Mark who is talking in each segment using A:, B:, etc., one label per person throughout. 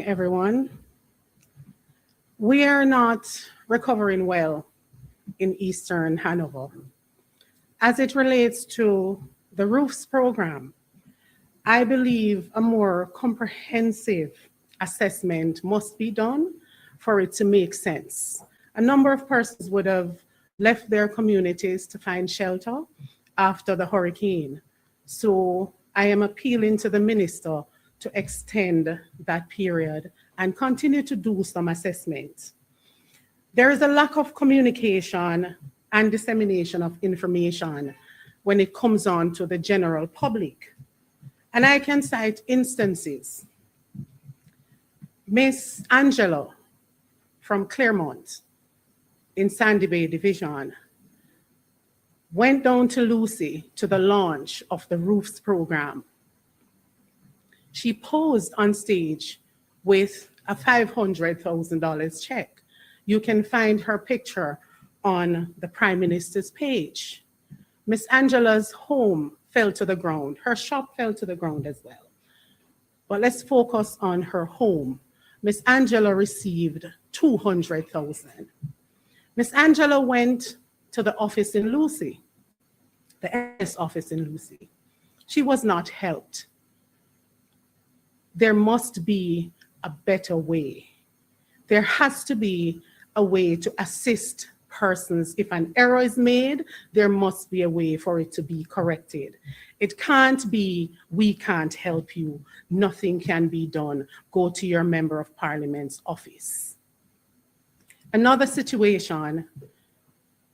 A: Everyone. We are not recovering well in Eastern Hanover. As it relates to the roofs program, I believe a more comprehensive assessment must be done for it to make sense. A number of persons would have left their communities to find shelter after the hurricane. So I am appealing to the minister to extend that period and continue to do some assessment. There is a lack of communication and dissemination of information when it comes on to the general public. And I can cite instances. Miss Angela from Claremont in Sandy Bay Division went down to Lucy to the launch of the roofs program. She posed on stage with a $500,000 check. You can find her picture on the Prime Minister's page. Miss Angela's home fell to the ground. Her shop fell to the ground as well. But let's focus on her home. Miss Angela received $200,000. Miss Angela went to the office in Lucy, the S office in Lucy. She was not helped. There must be a better way. There has to be a way to assist persons. If an error is made, there must be a way for it to be corrected. It can't be, we can't help you, nothing can be done, go to your member of parliament's office. Another situation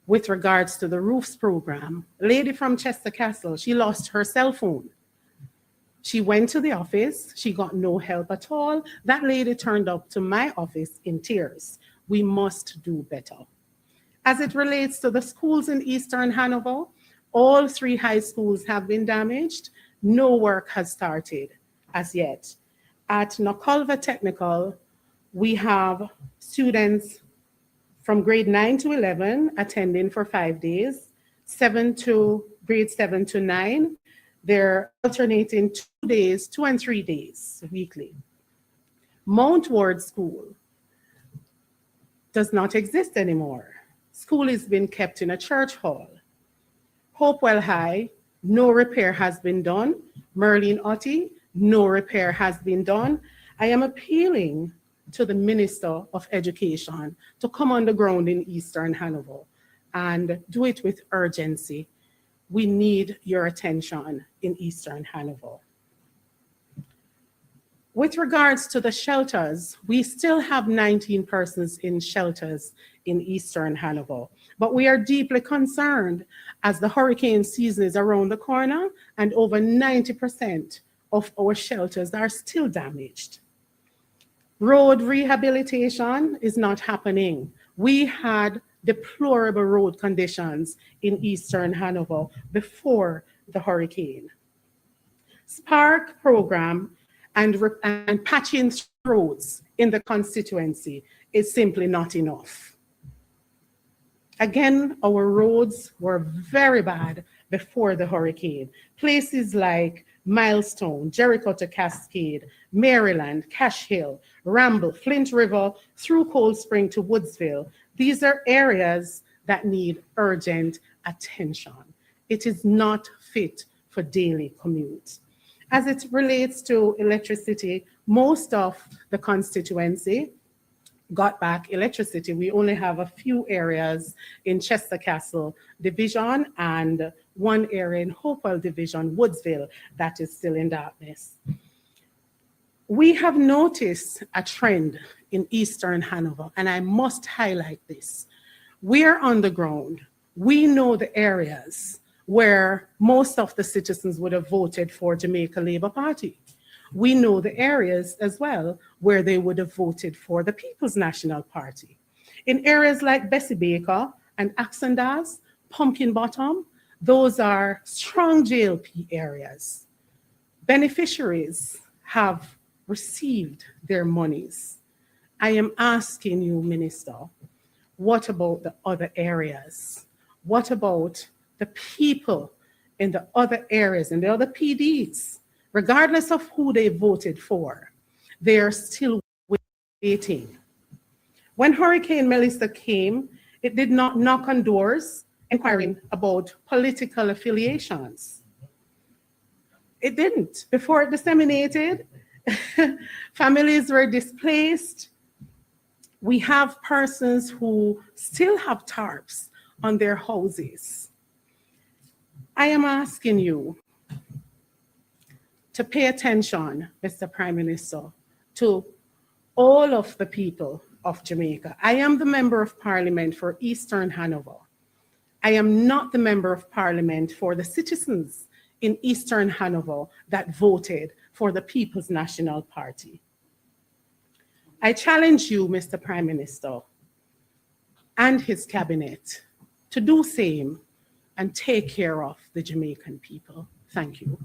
A: with regards to the roofs program, a lady from Chester Castle, she lost her cell phone. She went to the office, she got no help at all. That lady turned up to my office in tears. We must do better. As it relates to the schools in Eastern Hanover, all 3 high schools have been damaged. No work has started as yet. At Noculva Technical, we have students from grade 9 to 11 attending for 5 days, grade 7 to 9. They're alternating 2 days, 2 and 3 days weekly. Mount Ward School does not exist anymore. School is being kept in a church hall. Hopewell High, no repair has been done. Merlin Otti, no repair has been done. I am appealing to the Minister of Education to come on the ground in Eastern Hanover and do it with urgency. We need your attention in Eastern Hanover. With regards to the shelters, we still have 19 persons in shelters in Eastern Hanover, but we are deeply concerned as the hurricane season is around the corner and over 90% of our shelters are still damaged. Road rehabilitation is not happening. We had deplorable road conditions in Eastern Hanover before the hurricane. Spark program and patching roads in the constituency is simply not enough. Again, our roads were very bad before the hurricane. Places like Milestone, Jericho to Cascade, Maryland, Cash Hill, Ramble, Flint River, through Cold Spring to Woodsville. These are areas that need urgent attention. It is not fit for daily commute. As it relates to electricity, most of the constituency got back electricity. We only have a few areas in Chester Castle Division and 1 area in Hopewell Division, Woodsville, that is still in darkness. We have noticed a trend in Eastern Hanover, and I must highlight this. We are on the ground. We know the areas where most of the citizens would have voted for Jamaica Labour Party. We know the areas as well where they would have voted for the People's National Party. In areas like Bessie Baker and Axandas, Pumpkin Bottom, those are strong JLP areas. Beneficiaries have received their monies. I am asking you, Minister, what about the other areas? What about the people in the other areas and the other PDs? Regardless of who they voted for, they are still 18. When Hurricane Melissa came, it did not knock on doors inquiring about political affiliations. It didn't. Before it disseminated, families were displaced. We have persons who still have tarps on their houses. I am asking you to pay attention, Mr. Prime Minister, to all of the people of Jamaica. I am the Member of Parliament for Eastern Hanover. I am not the Member of Parliament for the citizens in Eastern Hanover that voted for the People's National Party. I challenge you, Mr. Prime Minister, and his cabinet to do same and take care of the Jamaican people. Thank you.